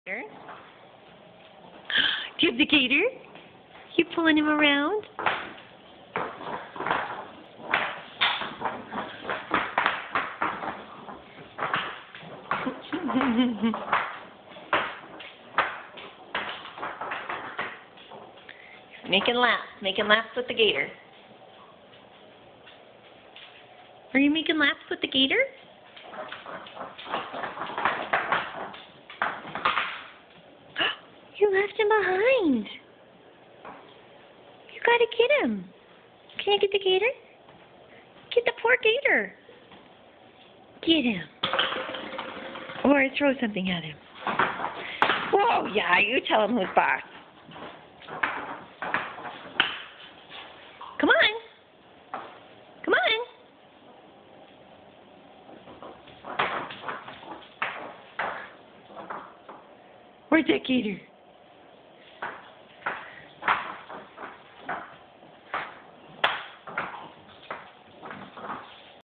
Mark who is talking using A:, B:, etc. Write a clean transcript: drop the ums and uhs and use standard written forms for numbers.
A: Do you have the gator? You pulling him around? Making laps with the gator. Are you making laps with the gator? You left him behind. You gotta get him. Can you get the gator? Get the poor gator. Get him. Or throw something at him. Whoa, yeah, you tell him who's boss. Come on. Come on. Where's that gator?